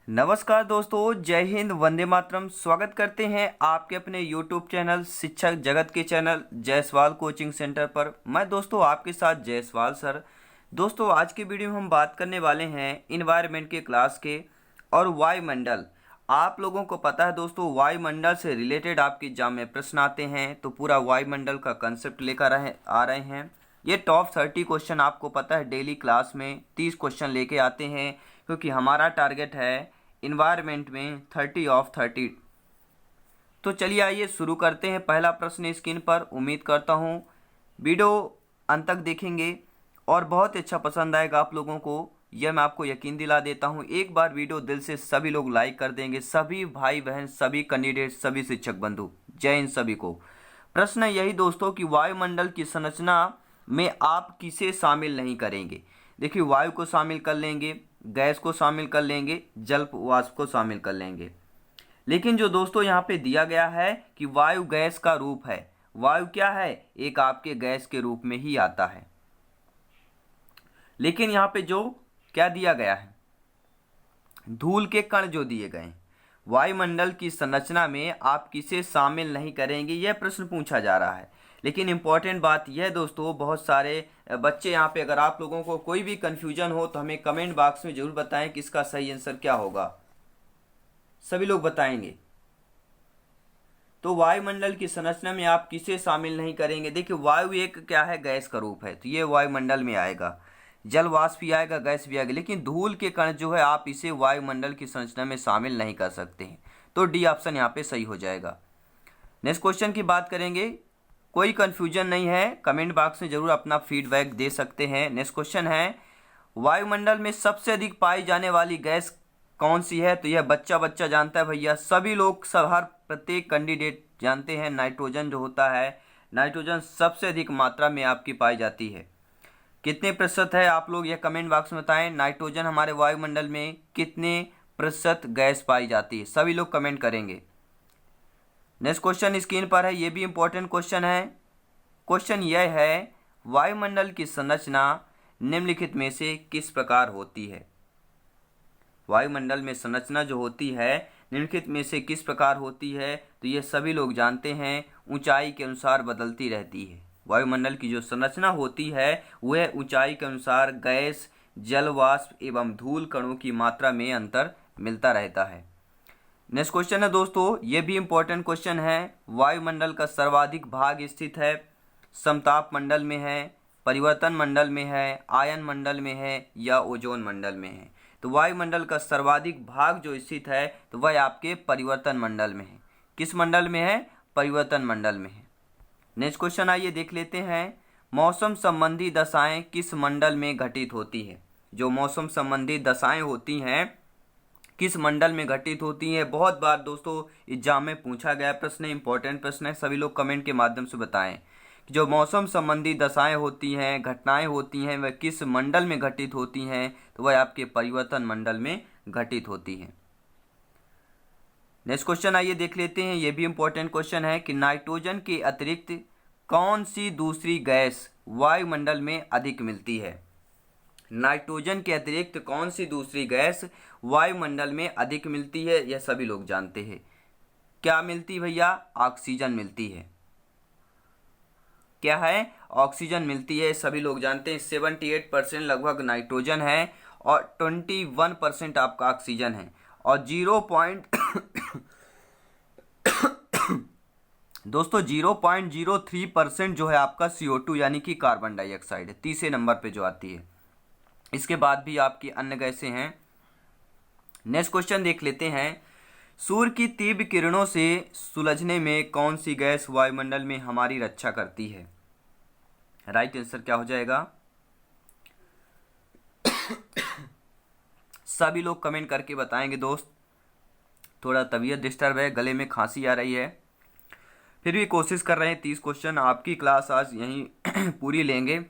नमस्कार दोस्तों, जय हिंद, वंदे मातरम। स्वागत करते हैं आपके अपने यूट्यूब चैनल शिक्षक जगत के चैनल जायसवाल कोचिंग सेंटर पर। मैं दोस्तों आपके साथ जायसवाल सर। दोस्तों आज की वीडियो में हम बात करने वाले हैं इन्वायरमेंट के क्लास के और वायुमंडल। आप लोगों को पता है दोस्तों, वायुमंडल से रिलेटेड आपके एग्जाम में प्रश्न आते हैं, तो पूरा वायुमंडल का कंसेप्ट लेकर आ रहे हैं। ये टॉप 30 क्वेश्चन आपको पता है डेली क्लास में 30 क्वेश्चन लेके आते हैं, क्योंकि हमारा टारगेट है इन्वायरमेंट में 30 ऑफ 30। तो चलिए आइए शुरू करते हैं। पहला प्रश्न स्क्रीन पर, उम्मीद करता हूँ वीडियो अंत तक देखेंगे और बहुत अच्छा पसंद आएगा आप लोगों को, यह मैं आपको यकीन दिला देता हूँ। एक बार वीडियो दिल से सभी लोग लाइक कर देंगे, सभी भाई बहन, सभी कैंडिडेट, सभी शिक्षक बंधु, जय इन सभी को। प्रश्न है यही दोस्तों कि वायुमंडल की संरचना में आप किसे शामिल नहीं करेंगे। देखिए, वायु को शामिल कर लेंगे, गैस को शामिल कर लेंगे, जल वाष्प को शामिल कर लेंगे, लेकिन जो दोस्तों यहाँ पे दिया गया है कि वायु गैस का रूप है। वायु क्या है? एक आपके गैस के रूप में ही आता है। लेकिन यहाँ पे जो क्या दिया गया है, धूल के कण जो दिए गए हैं, वायुमंडल की संरचना में आप किसे शामिल नहीं करेंगे, यह प्रश्न पूछा जा रहा है। लेकिन इंपॉर्टेंट बात यह दोस्तों, बहुत सारे बच्चे यहाँ पे, अगर आप लोगों को कोई भी कंफ्यूजन हो तो हमें कमेंट बॉक्स में जरूर बताएं कि इसका सही आंसर क्या होगा। सभी लोग बताएंगे। तो वायुमंडल की संरचना में आप किसे शामिल नहीं करेंगे। देखिए, वायु एक क्या है, गैस का रूप है, तो ये वायुमंडल में आएगा। जल वाष्प भी आएगा, गैस भी आएगा, लेकिन धूल के कण जो है आप इसे वायुमंडल की संरचना में शामिल नहीं कर सकते हैं। तो डी ऑप्शन यहाँ पे सही हो जाएगा। नेक्स्ट क्वेश्चन की बात करेंगे। कोई कंफ्यूजन नहीं है, कमेंट बॉक्स में जरूर अपना फीडबैक दे सकते हैं। नेक्स्ट क्वेश्चन है, वायुमंडल में सबसे अधिक पाई जाने वाली गैस कौन सी है। तो यह बच्चा बच्चा जानता है भैया, सभी लोग, सब हर प्रत्येक कैंडिडेट जानते हैं। नाइट्रोजन जो होता है, नाइट्रोजन सबसे अधिक मात्रा में आपकी पाई जाती है। कितने प्रतिशत है आप लोग यह कमेंट बॉक्स में बताएं। नाइट्रोजन हमारे वायुमंडल में कितने प्रतिशत गैस पाई जाती है, सभी लोग कमेंट करेंगे। नेक्स्ट क्वेश्चन स्क्रीन पर है, ये भी इंपॉर्टेंट क्वेश्चन है। क्वेश्चन यह है, वायुमंडल की संरचना निम्नलिखित में से किस प्रकार होती है। वायुमंडल में संरचना जो होती है निम्नलिखित में से किस प्रकार होती है। तो ये सभी लोग जानते हैं, ऊंचाई के अनुसार बदलती रहती है। वायुमंडल की जो संरचना होती है वह ऊंचाई के अनुसार गैस, जल वाष्प एवं धूल कणों की मात्रा में अंतर मिलता रहता है। नेक्स्ट क्वेश्चन है दोस्तों, ये भी इंपॉर्टेंट क्वेश्चन है। वायुमंडल का सर्वाधिक भाग स्थित है समताप मंडल में है, परिवर्तन मंडल में है, आयन मंडल में है या ओजोन मंडल में है। तो वायुमंडल का सर्वाधिक भाग जो स्थित है तो वह आपके परिवर्तन मंडल में है। किस मंडल में है? परिवर्तन मंडल में है। नेक्स्ट क्वेश्चन आइए देख लेते हैं। मौसम संबंधी दशाएं किस मंडल में घटित होती है। जो मौसम संबंधी दशाएं होती हैं किस मंडल में घटित होती हैं। बहुत बार दोस्तों एग्जाम में पूछा गया प्रश्न, इंपॉर्टेंट प्रश्न है, सभी लोग कमेंट के माध्यम से बताएं कि जो मौसम संबंधी दशाएं होती हैं, घटनाएं होती हैं, वह किस मंडल में घटित होती हैं। तो वह आपके परिवर्तन मंडल में घटित होती हैं। नेक्स्ट क्वेश्चन आइए देख लेते हैं, यह भी इंपॉर्टेंट क्वेश्चन है कि नाइट्रोजन के अतिरिक्त कौन सी दूसरी गैस वायुमंडल में अधिक मिलती है। नाइट्रोजन के अतिरिक्त कौन सी दूसरी गैस वायुमंडल में अधिक मिलती है, यह सभी लोग जानते हैं। क्या मिलती भैया? ऑक्सीजन मिलती है। क्या है? ऑक्सीजन मिलती है, सभी लोग जानते हैं। 78% लगभग नाइट्रोजन है और 21% आपका ऑक्सीजन है, और 0.03% जो है आपका CO2 यानी कि कार्बन डाइऑक्साइड है, तीसरे नंबर पे जो आती है। इसके बाद भी आपकी अन्य गैसें हैं। नेक्स्ट क्वेश्चन देख लेते हैं। सूर्य की तीव्र किरणों से सुलझने में कौन सी गैस वायुमंडल में हमारी रक्षा करती है। राइट आंसर क्या हो जाएगा? सभी लोग कमेंट करके बताएंगे दोस्त। थोड़ा तबीयत डिस्टर्ब है, गले में खांसी आ रही है, फिर भी कोशिश कर रहे हैं 30 क्वेश्चन आपकी क्लास आज यहीं पूरी लेंगे।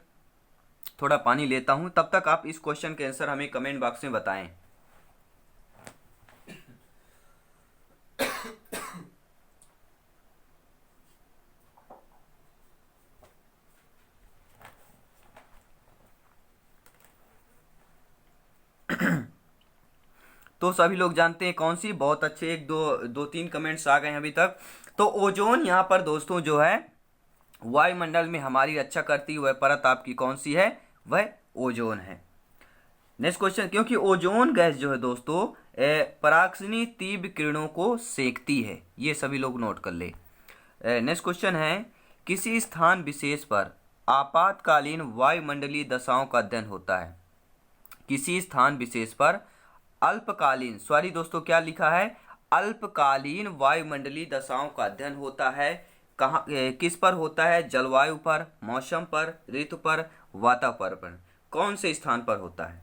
थोड़ा पानी लेता हूं, तब तक आप इस क्वेश्चन के आंसर हमें कमेंट बॉक्स में बताएं। तो सभी लोग जानते हैं कौन सी। बहुत अच्छे, एक दो तीन कमेंट्स आ गए हैं अभी तक। तो ओजोन यहाँ पर दोस्तों जो है वायुमंडल में हमारी रक्षा करती हुई परत आपकी कौन सी है, वह ओजोन है। नेक्स्ट क्वेश्चन, क्योंकि ओजोन गैस जो है दोस्तों पराक्सीनी तीव्र किरणों को सेकती है, ये सभी लोग नोट कर ले। नेक्स्ट क्वेश्चन है, किसी स्थान विशेष पर आपातकालीन वायुमंडलीय दशाओं का अध्ययन होता है। किसी स्थान विशेष पर अल्पकालीन, सॉरी दोस्तों क्या लिखा है, अल्पकालीन वायुमंडलीय दशाओं का अध्ययन होता है। कहाँ, किस पर होता है, जलवायु पर, मौसम पर, ऋतु पर, वातावरण पर, कौन से स्थान पर होता है।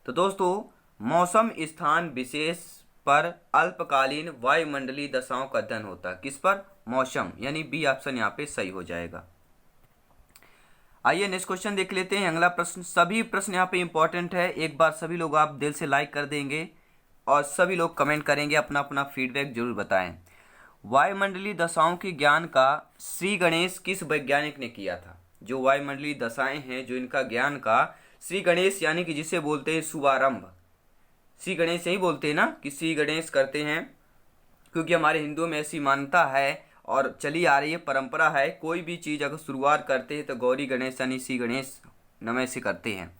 तो दोस्तों मौसम स्थान विशेष पर अल्पकालीन वायुमंडलीय दशाओं का अध्ययन होता है। किस पर, मौसम, यानी बी ऑप्शन यहाँ पे सही हो जाएगा। आइए नेक्स्ट क्वेश्चन देख लेते हैं। अगला प्रश्न, सभी प्रश्न यहाँ पे इंपॉर्टेंट है। एक बार सभी लोग आप दिल से लाइक कर देंगे और सभी लोग कमेंट करेंगे, अपना अपना फीडबैक जरूर बताएं। वायुमंडलीय दशाओं के ज्ञान का श्री गणेश किस वैज्ञानिक ने किया था। जो वायुमंडलीय दशाएं हैं, जो इनका ज्ञान का श्री गणेश, यानी कि जिसे बोलते हैं शुभारंभ, श्री गणेश यही बोलते हैं ना कि श्री गणेश करते हैं, क्योंकि हमारे हिंदुओं में ऐसी मान्यता है और चली आ रही है, परंपरा है, कोई भी चीज़ अगर शुरुआत करते हैं तो गौरी गणेश यानी श्री गणेश नमः से करते हैं।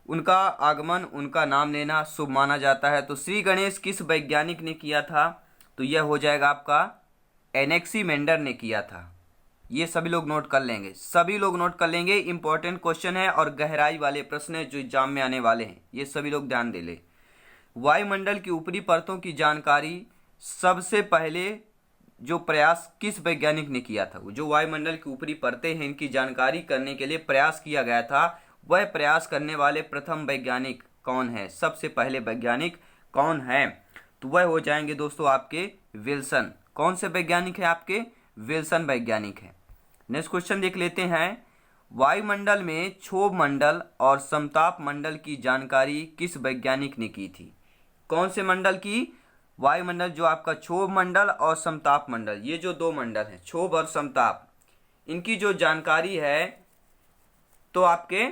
उनका आगमन, उनका नाम लेना शुभ माना जाता है। तो श्री गणेश किस वैज्ञानिक ने किया था, तो यह हो जाएगा आपका एनेक्सीमेंडर ने किया था। ये सभी लोग नोट कर लेंगे, सभी लोग नोट कर लेंगे। इंपॉर्टेंट क्वेश्चन है और गहराई वाले प्रश्न है जो एग्जाम में आने वाले हैं, ये सभी लोग ध्यान दे ले। वायुमंडल की ऊपरी परतों की जानकारी सबसे पहले जो प्रयास किस वैज्ञानिक ने किया था। जो वायुमंडल की ऊपरी परतें हैं इनकी जानकारी करने के लिए प्रयास किया गया था, वह प्रयास करने वाले प्रथम वैज्ञानिक कौन है, सबसे पहले वैज्ञानिक कौन है, तो वह हो जाएंगे दोस्तों आपके विल्सन। कौन से वैज्ञानिक है आपके, विल्सन वैज्ञानिक है। नेक्स्ट क्वेश्चन देख लेते हैं, वायुमंडल में क्षोभ मंडल और समताप मंडल की जानकारी किस वैज्ञानिक ने की थी। कौन से मंडल की, वायुमंडल जो आपका क्षोभ मंडल और समताप मंडल, ये जो दो मंडल हैं क्षोभ और समताप, इनकी जो जानकारी है तो आपके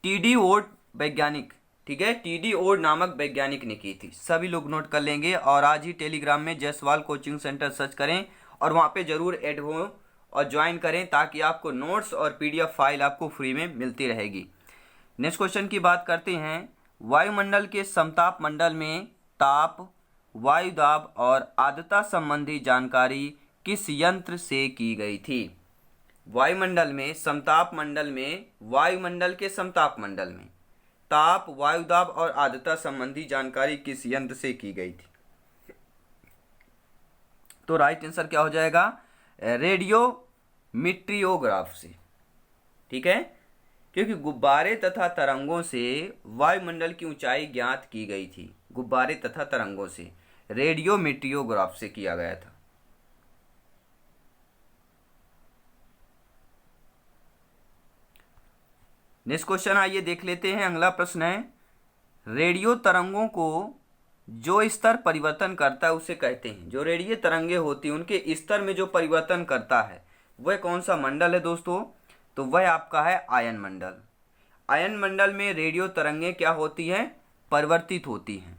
टीडी ओड वैज्ञानिक, ठीक है, टीडी ओड नामक वैज्ञानिक ने की थी। सभी लोग नोट कर लेंगे और आज ही टेलीग्राम में जयसवाल कोचिंग सेंटर सर्च करें और वहाँ पे जरूर ऐड हो और ज्वाइन करें, ताकि आपको नोट्स और पीडीएफ फाइल आपको फ्री में मिलती रहेगी। नेक्स्ट क्वेश्चन की बात करते हैं, वायुमंडल के समताप मंडल में ताप, वायु दाब और आर्द्रता संबंधी जानकारी किस यंत्र से की गई थी। वायुमंडल में समताप मंडल में, वायुमंडल के समताप मंडल में ताप, वायु दाब और आर्द्रता संबंधी जानकारी किस यंत्र से की गई थी। तो राइट आंसर क्या हो जाएगा, रेडियोमीट्रियोग्राफ से, ठीक है, क्योंकि गुब्बारे तथा तरंगों से वायुमंडल की ऊंचाई ज्ञात की गई थी। गुब्बारे तथा तरंगों से रेडियोमीट्रियोग्राफ से किया गया था। नेक्स्ट क्वेश्चन आइए देख लेते हैं। अगला प्रश्न है, रेडियो तरंगों को जो स्तर परिवर्तन करता है उसे कहते हैं। जो रेडियो तरंगे होती हैं उनके स्तर में जो परिवर्तन करता है वह कौन सा मंडल है दोस्तों, तो वह आपका है आयन मंडल। आयन मंडल में रेडियो तरंगे क्या होती हैं, परिवर्तित होती हैं।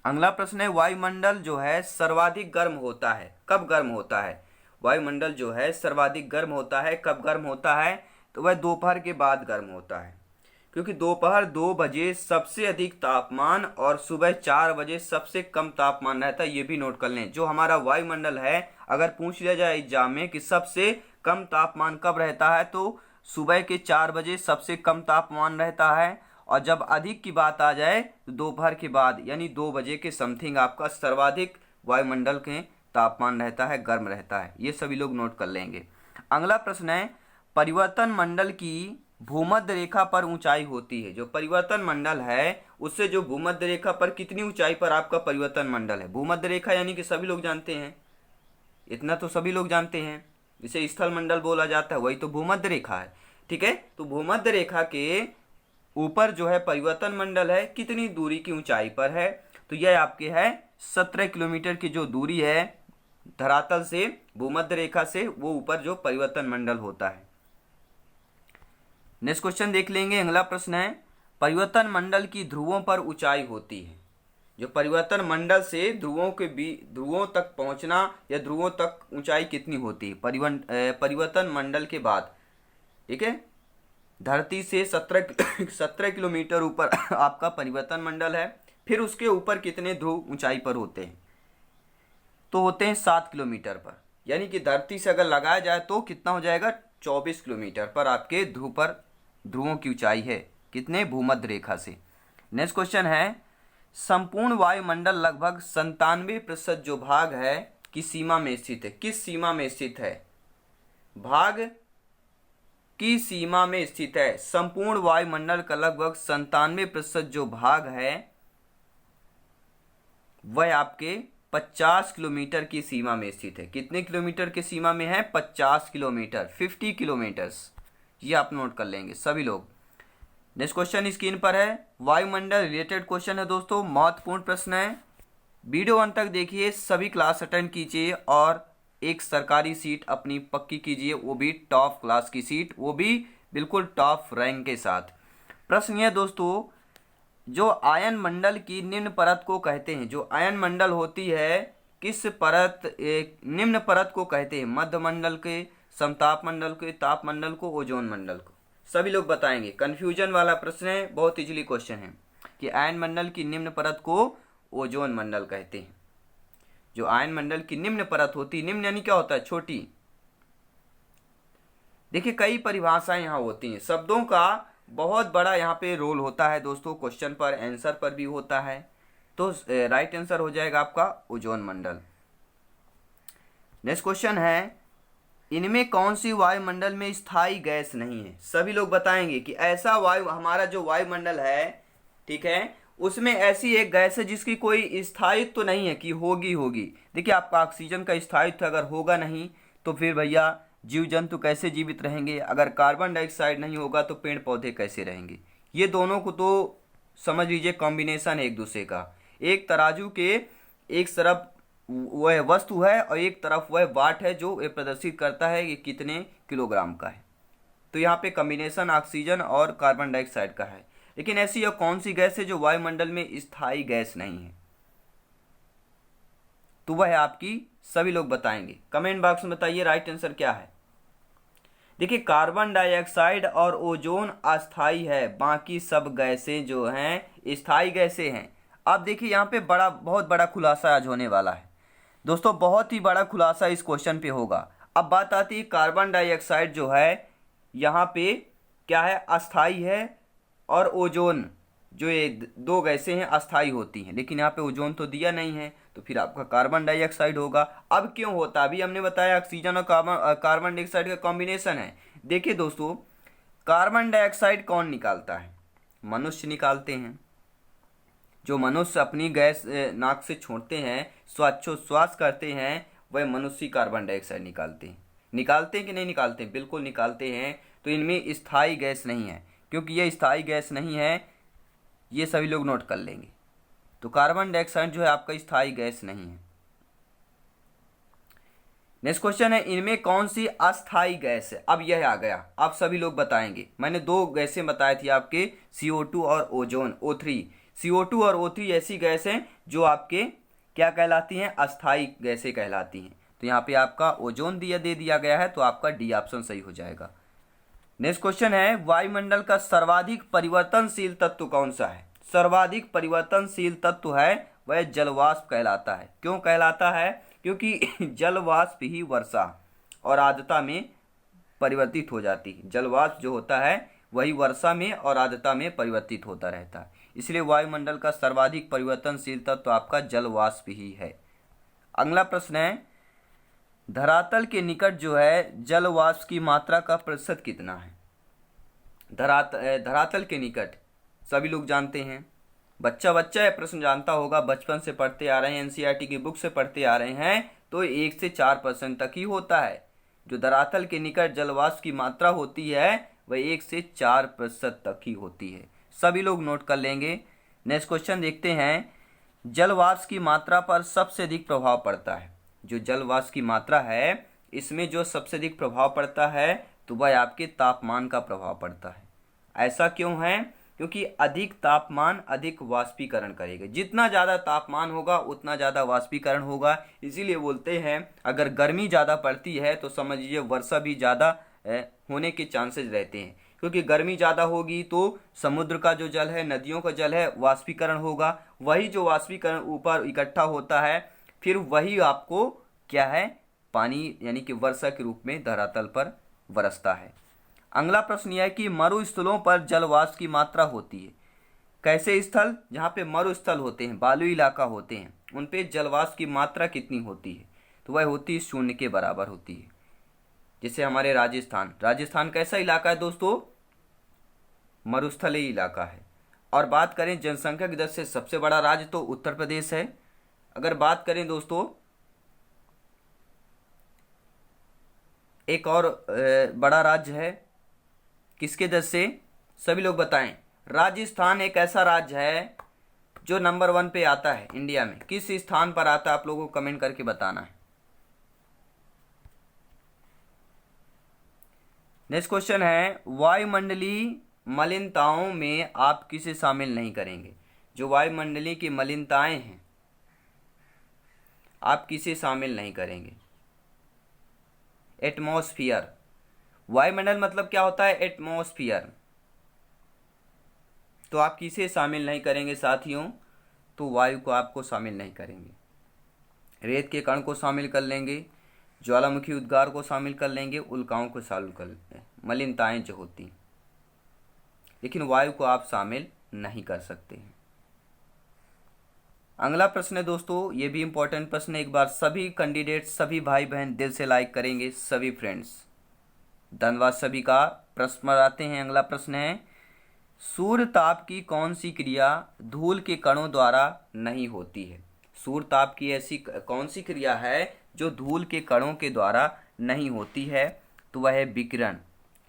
अगला प्रश्न है, वायुमंडल जो है सर्वाधिक गर्म होता है, कब गर्म होता है। वायुमंडल जो है सर्वाधिक गर्म होता है, कब गर्म होता है, तो वह दोपहर के बाद गर्म होता है, क्योंकि दोपहर 2 बजे सबसे अधिक तापमान और सुबह 4 बजे सबसे कम तापमान रहता है। ये भी नोट कर लें। जो हमारा वायुमंडल है, अगर पूछ लिया जाए एग्जाम में कि सबसे कम तापमान कब रहता है, तो सुबह के 4 बजे सबसे कम तापमान रहता है, और जब अधिक की बात आ जाए तो दोपहर के बाद यानी 2 बजे के समथिंग आपका सर्वाधिक वायुमंडल के तापमान रहता है, गर्म रहता है। ये सभी लोग नोट कर लेंगे। अगला प्रश्न है, परिवर्तन मंडल की भूमध्य रेखा पर ऊंचाई होती है। जो परिवर्तन मंडल है उससे जो भूमध्य रेखा पर कितनी ऊंचाई पर आपका परिवर्तन मंडल है। भूमध्य रेखा यानी कि सभी लोग जानते हैं, इतना तो सभी लोग जानते हैं, जिसे स्थल मंडल बोला जाता है, वही तो भूमध्य रेखा है, ठीक है। तो भूमध्य रेखा के ऊपर जो है परिवर्तन मंडल है, कितनी दूरी की ऊंचाई पर है, तो यह आपके है 17 किलोमीटर की जो दूरी है धरातल से भूमध्य रेखा से, वो ऊपर जो परिवर्तन मंडल होता है। नेक्स्ट क्वेश्चन देख लेंगे। अगला प्रश्न है, परिवर्तन मंडल की ध्रुवों पर ऊंचाई होती है। जो परिवर्तन मंडल से ध्रुवों तक पहुंचना या ध्रुवों तक ऊंचाई कितनी होती है परिवर्तन मंडल के बाद, ठीक है। धरती से 17 किलोमीटर ऊपर आपका परिवर्तन मंडल है। फिर उसके ऊपर कितने ध्रुव ऊंचाई पर होते हैं? तो होते हैं 7 किलोमीटर पर। यानी कि धरती से अगर लगाया जाए तो कितना हो जाएगा? 24 किलोमीटर पर आपके ध्रुवों की ऊंचाई है। कितने? भूमध्य रेखा से। नेक्स्ट क्वेश्चन है, संपूर्ण वायुमंडल लगभग 97% जो भाग है किस सीमा में स्थित है? किस सीमा में स्थित है? भाग की सीमा में स्थित है। संपूर्ण वायुमंडल का लगभग 97% जो भाग है वह आपके 50 किलोमीटर की सीमा में स्थित है। कितने किलोमीटर की सीमा में है? 50 किलोमीटर, 50 किलोमीटर्स। ये आप नोट कर लेंगे सभी लोग। नेक्स्ट क्वेश्चन स्क्रीन पर है, वायुमंडल रिलेटेड क्वेश्चन है दोस्तों, महत्वपूर्ण प्रश्न है। वीडियो अंत तक देखिए, सभी क्लास अटेंड कीजिए और एक सरकारी सीट अपनी पक्की कीजिए, वो भी टॉप क्लास की सीट, वो भी बिल्कुल टॉप रैंक के साथ। प्रश्न यह दोस्तों, जो आयन मंडल की निम्न परत को कहते हैं, जो आयन मंडल होती है किस परत, निम्न परत को कहते हैं? मध्य मंडल के, समताप मंडल के, ताप मंडल को, ओजोन मंडल को? सभी लोग बताएंगे। कंफ्यूजन वाला प्रश्न है, बहुत इजीली क्वेश्चन है कि आयन मंडल की निम्न परत को ओजोन मंडल कहते हैं। जो आयन मंडल की निम्न परत होती, निम्न यानी क्या होता है? छोटी। देखिए कई परिभाषाएं यहाँ होती हैं, शब्दों का बहुत बड़ा यहाँ पे रोल होता है दोस्तों, क्वेश्चन पर आंसर पर भी होता है। तो राइट आंसर हो जाएगा आपका ओजोन मंडल। नेक्स्ट क्वेश्चन है, इनमें कौन सी वायुमंडल में स्थायी गैस नहीं है? सभी लोग बताएंगे कि ऐसा हमारा जो वायुमंडल है, ठीक है, उसमें ऐसी एक गैस है जिसकी कोई स्थायित्व तो नहीं है कि होगी। देखिए आपका ऑक्सीजन का स्थायित्व अगर होगा नहीं तो फिर भैया जीव जंतु कैसे जीवित रहेंगे? अगर कार्बन डाइऑक्साइड नहीं होगा तो पेड़ पौधे कैसे रहेंगे? ये दोनों को तो समझ लीजिए कॉम्बिनेशन है एक दूसरे का। एक तराजू के एक तरफ वह वस्तु है और एक तरफ वह वाट है जो ये प्रदर्शित करता है कि कितने किलोग्राम का है। तो यहाँ पे कॉम्बिनेशन ऑक्सीजन और कार्बन डाइऑक्साइड का है। लेकिन ऐसी यह कौन सी गैस है जो वायुमंडल में स्थायी गैस नहीं है? तो वह आपकी, सभी लोग बताएंगे, कमेंट बॉक्स में बताइए राइट आंसर क्या है। देखिए कार्बन डाइऑक्साइड और ओजोन अस्थाई है, बाकी सब गैसें जो हैं स्थायी गैसें हैं। अब देखिए यहाँ पे बहुत बड़ा खुलासा आज होने वाला है दोस्तों, बहुत ही बड़ा खुलासा इस क्वेश्चन पे होगा। अब बात आती है कार्बन डाइऑक्साइड जो है यहाँ पे क्या है? अस्थाई है, और ओजोन जो ये दो गैसें हैं अस्थाई होती हैं। लेकिन यहाँ पे ओजोन तो दिया नहीं है, तो फिर आपका कार्बन डाइऑक्साइड होगा। अब क्यों होता? अभी हमने बताया ऑक्सीजन और कार्बन डाइऑक्साइड का कॉम्बिनेशन है। देखिए दोस्तों, कार्बन डाइऑक्साइड कौन निकालता है? मनुष्य निकालते हैं। जो मनुष्य अपनी गैस नाक से छोड़ते हैं, श्वास करते हैं, वह मनुष्य कार्बन डाइऑक्साइड निकालते हैं कि नहीं निकालते? बिल्कुल निकालते हैं। तो इनमें स्थायी गैस नहीं है, क्योंकि ये स्थायी गैस नहीं है, ये सभी लोग नोट कर लेंगे। तो कार्बन डाइऑक्साइड जो है आपका स्थायी गैस नहीं है। नेक्स्ट क्वेश्चन है, इनमें कौन सी अस्थायी गैस है? अब यह आ गया, आप सभी लोग बताएंगे। मैंने दो गैसें बताई थी आपके, CO2 और ओजोन O3। CO2 और O3 ऐसी गैस हैं जो आपके क्या कहलाती हैं? अस्थायी गैसें कहलाती हैं। तो यहाँ पे आपका ओजोन दे दिया गया है, तो आपका डी ऑप्शन सही हो जाएगा। नेक्स्ट क्वेश्चन है, वायुमंडल का सर्वाधिक परिवर्तनशील तत्व कौन सा है? सर्वाधिक परिवर्तनशील तत्व है वह जलवाष्प कहलाता है। क्यों कहलाता है? क्योंकि जलवाष्प ही वर्षा और आर्द्रता में परिवर्तित हो जाती है। जलवाष्प जो होता है वही वर्षा में और आर्द्रता में परिवर्तित होता रहता है, इसलिए वायुमंडल का सर्वाधिक परिवर्तनशील तत्व आपका जलवाष्प ही है। अगला प्रश्न है, धरातल के निकट जो है जलवाष्प की मात्रा का प्रतिशत कितना है? धरातल के निकट सभी लोग जानते हैं, बच्चा यह प्रश्न जानता होगा, बचपन से पढ़ते आ रहे हैं, NCERT की बुक से पढ़ते आ रहे हैं, तो 1 से 4% तक ही होता है। जो धरातल के निकट जलवाष्प की मात्रा होती है वह 1 से 4% तक ही होती है। सभी लोग नोट कर लेंगे। नेक्स्ट क्वेश्चन देखते हैं, जलवाष्प की मात्रा पर सबसे अधिक प्रभाव पड़ता है। जो जलवाष्प की मात्रा है इसमें जो सबसे अधिक प्रभाव पड़ता है तो वह आपके तापमान का प्रभाव पड़ता है। ऐसा क्यों है? क्योंकि अधिक तापमान अधिक वाष्पीकरण करेगा। जितना ज़्यादा तापमान होगा उतना ज़्यादा वाष्पीकरण होगा। इसीलिए बोलते हैं अगर गर्मी ज़्यादा पड़ती है तो समझ लीजिए वर्षा भी ज़्यादा होने के चांसेस रहते हैं, क्योंकि गर्मी ज़्यादा होगी तो समुद्र का जो जल है, नदियों का जल है, वाष्पीकरण होगा। वही जो वाष्पीकरण ऊपर इकट्ठा होता है फिर वही आपको क्या है, पानी यानी कि वर्षा के रूप में धरातल पर बरसता है। अगला प्रश्न यह है कि मरुस्थलों पर जलवाष्प की मात्रा होती है। कैसे स्थल? जहाँ पे मरुस्थल होते हैं, बालू इलाका होते हैं, उन पे जलवाष्प की मात्रा कितनी होती है? तो वह होती है 0 के बराबर होती है। जैसे हमारे राजस्थान कैसा इलाका है दोस्तों? मरुस्थलीय इलाका है। और बात करें जनसंख्या की दृष्टि से सबसे बड़ा राज्य तो उत्तर प्रदेश है। अगर बात करें दोस्तों एक और बड़ा राज्य है, किसके दृष्टि से? सभी लोग बताएं। राजस्थान एक ऐसा राज्य है जो नंबर 1 पे आता है इंडिया में। किस स्थान पर आता है आप लोगों को कमेंट करके बताना है। नेक्स्ट क्वेश्चन है वायुमंडलीय मलिनताओं में आप किसे शामिल नहीं करेंगे? जो वायुमंडलीय की मलिनताएं हैं आप किसे शामिल नहीं करेंगे? एटमॉस्फियर। वायुमंडल मतलब क्या होता है? एटमॉस्फियर। तो आप किसे शामिल नहीं करेंगे साथियों? तो वायु को आपको शामिल नहीं करेंगे। रेत के कण को शामिल कर लेंगे, ज्वालामुखी उद्गार को शामिल कर लेंगे, उल्काओं को शामिल कर लेंगे, मलिनताएं जो होती, लेकिन वायु को आप शामिल नहीं कर सकते हैं। अगला प्रश्न है दोस्तों, ये भी इंपॉर्टेंट प्रश्न है। एक बार सभी कैंडिडेट, सभी भाई बहन दिल से लाइक करेंगे, सभी फ्रेंड्स। धन्यवाद सभी का। प्रश्न पर आते हैं। अगला प्रश्न है सूर्य ताप की कौन सी क्रिया धूल के कणों द्वारा नहीं होती है? सूर्य ताप की ऐसी कौन सी क्रिया है जो धूल के कणों के द्वारा नहीं होती है? तो वह है विकिरण,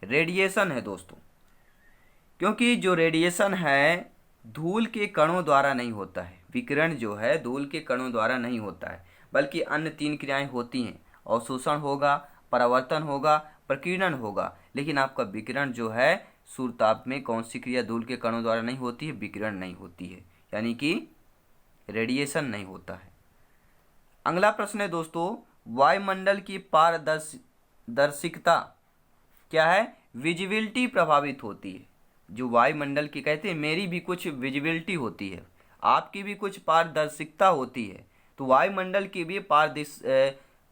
रेडिएशन है दोस्तों। क्योंकि जो रेडिएशन है धूल के कणों द्वारा नहीं होता है। विकिरण जो है धूल के कणों द्वारा नहीं होता है, बल्कि अन्य 3 क्रियाएं होती हैं। अवशोषण होगा, परावर्तन होगा, प्रकीर्णन होगा। लेकिन आपका विकिरण जो है सूर्य ताप में कौन सी क्रिया धूल के कणों द्वारा नहीं होती है? विकिरण नहीं होती है, यानी कि रेडिएशन नहीं होता है। अगला प्रश्न है दोस्तों वायुमंडल की पारदर्शिता क्या है? विजिबिलिटी प्रभावित होती है। जो वायुमंडल की कहते हैं मेरी भी कुछ विजिबिलिटी होती है, आपकी भी कुछ पारदर्शिता होती है। तो वायुमंडल की भी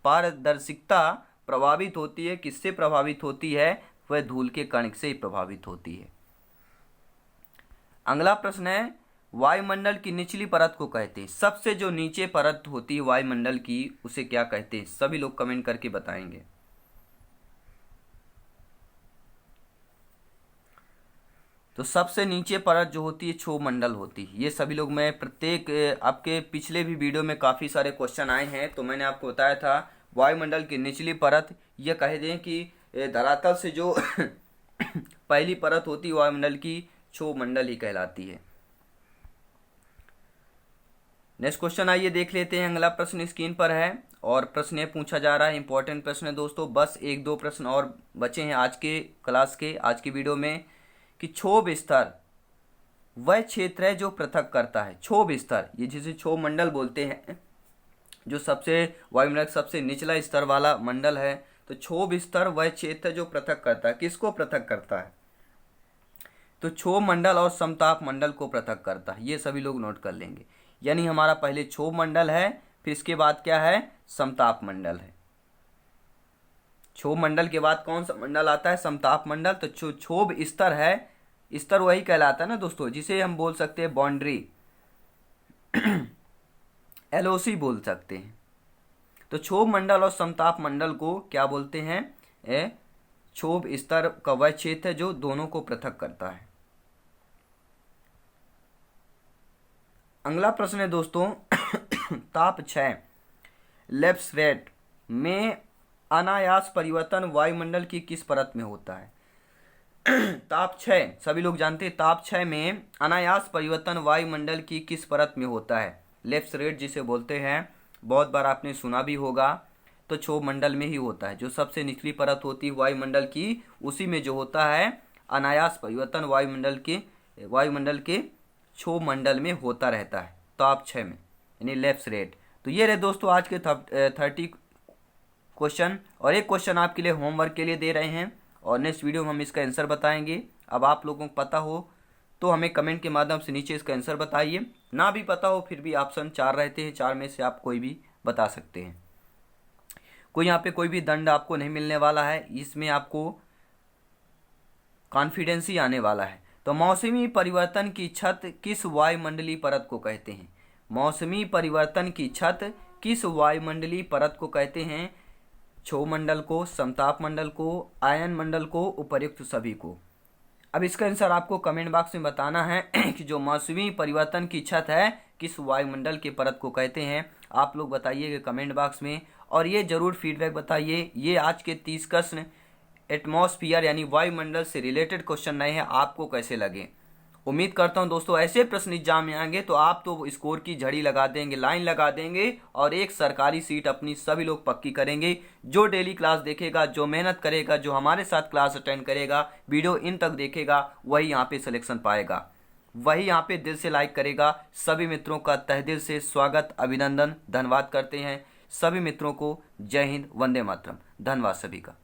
पारदर्शिता प्रभावित होती है। किससे प्रभावित होती है? वह धूल के कण से प्रभावित होती है। अगला प्रश्न है वायुमंडल की निचली परत को कहते हैं, सबसे जो नीचे परत होती है वायुमंडल की उसे क्या कहते हैं? सभी लोग कमेंट करके बताएंगे। तो सबसे नीचे परत जो होती है क्षोभमंडल होती है। ये सभी लोग, मैं प्रत्येक आपके पिछले भी वीडियो में काफ़ी सारे क्वेश्चन आए हैं, तो मैंने आपको बताया था वायुमंडल की निचली परत, यह कह दें कि धरातल से जो पहली परत होती है वायुमंडल की क्षोभमंडल ही कहलाती है। नेक्स्ट क्वेश्चन आइए देख लेते हैं। अगला प्रश्न स्क्रीन पर है और प्रश्न पूछा जा रहा है, इंपॉर्टेंट प्रश्न है दोस्तों। बस 1-2 प्रश्न और बचे हैं आज के क्लास के, आज की वीडियो में, कि क्षोभ स्तर वह क्षेत्र है जो पृथक करता है। क्षोभ स्तर, ये जिसे क्षोभ मंडल बोलते हैं, जो सबसे वायुमंडल सबसे निचला स्तर वाला मंडल है, तो क्षोभ स्तर वह क्षेत्र है जो पृथक करता है। किसको पृथक करता है? तो क्षोभ मंडल और समताप मंडल को पृथक करता है। ये सभी लोग नोट कर लेंगे। यानी हमारा पहले क्षोभ मंडल है, फिर इसके बाद क्या है? समताप मंडल है। क्षोभ मंडल के बाद कौन सा मंडल आता है? समताप मंडल। तो जो क्षोभ स्तर है, स्तर वही कहलाता है ना दोस्तों, जिसे हम बोल सकते हैं बाउंड्री, LOC बोल सकते हैं। तो क्षोभ मंडल और समताप मंडल को क्या बोलते हैं? क्षोभ स्तर का वह क्षेत्र है जो दोनों को पृथक करता है। अगला प्रश्न है दोस्तों ताप क्षय लैप्स रेट में अनायास परिवर्तन वायुमंडल की किस परत में होता है? ताप क्षय, सभी लोग जानते हैं, ताप क्षय में अनायास परिवर्तन वायुमंडल की किस परत में होता है? लैप्स रेट जिसे बोलते हैं, बहुत बार आपने सुना भी होगा। तो क्षोभ मंडल में ही होता है, जो सबसे निचली परत होती है वायुमंडल की, उसी में जो होता है अनायास परिवर्तन वायुमंडल के वायुमंडल के क्षोभ मंडल में होता रहता है, ताप 6 में, यानी लेफ्ट रेट। तो ये रहे दोस्तों आज के 30 क्वेश्चन, और एक क्वेश्चन आपके लिए होमवर्क के लिए दे रहे हैं, और नेक्स्ट वीडियो में हम इसका आंसर बताएंगे। अब आप लोगों को पता हो तो हमें कमेंट के माध्यम से नीचे इसका आंसर बताइए, ना भी पता हो फिर भी ऑप्शन 4 रहते हैं, 4 में से आप कोई भी बता सकते हैं। कोई यहाँ पे कोई भी दंड आपको नहीं मिलने वाला है, इसमें आपको कॉन्फिडेंस ही आने वाला है। तो मौसमी परिवर्तन की छत किस वायुमंडलीय परत को कहते हैं? मौसमी परिवर्तन की छत किस वायुमंडलीय परत को कहते हैं? क्षोभ मंडल को, समताप मंडल को, आयन मंडल को, उपर्युक्त सभी को। अब इसका आंसर आपको कमेंट बॉक्स में बताना है कि जो मौसमी परिवर्तन की छत है किस वायुमंडल के परत को कहते हैं। आप लोग बताइएगा कमेंट बॉक्स में, और ये जरूर फीडबैक बताइए। ये आज के 30 प्रश्न एटमॉस्फियर यानी वायुमंडल से रिलेटेड क्वेश्चन नए हैं, आपको कैसे लगे। उम्मीद करता हूं दोस्तों ऐसे प्रश्न एग्जाम में आएंगे तो आप तो स्कोर की झड़ी लगा देंगे, लाइन लगा देंगे, और एक सरकारी सीट अपनी सभी लोग पक्की करेंगे। जो डेली क्लास देखेगा, जो मेहनत करेगा, जो हमारे साथ क्लास अटेंड करेगा, वीडियो इन तक देखेगा, वही यहाँ पे सिलेक्शन पाएगा, वही यहाँ पे दिल से लाइक करेगा। सभी मित्रों का तहे दिल से स्वागत, अभिनंदन, धन्यवाद करते हैं। सभी मित्रों को जय हिंद, वंदे मातरम। धन्यवाद सभी का।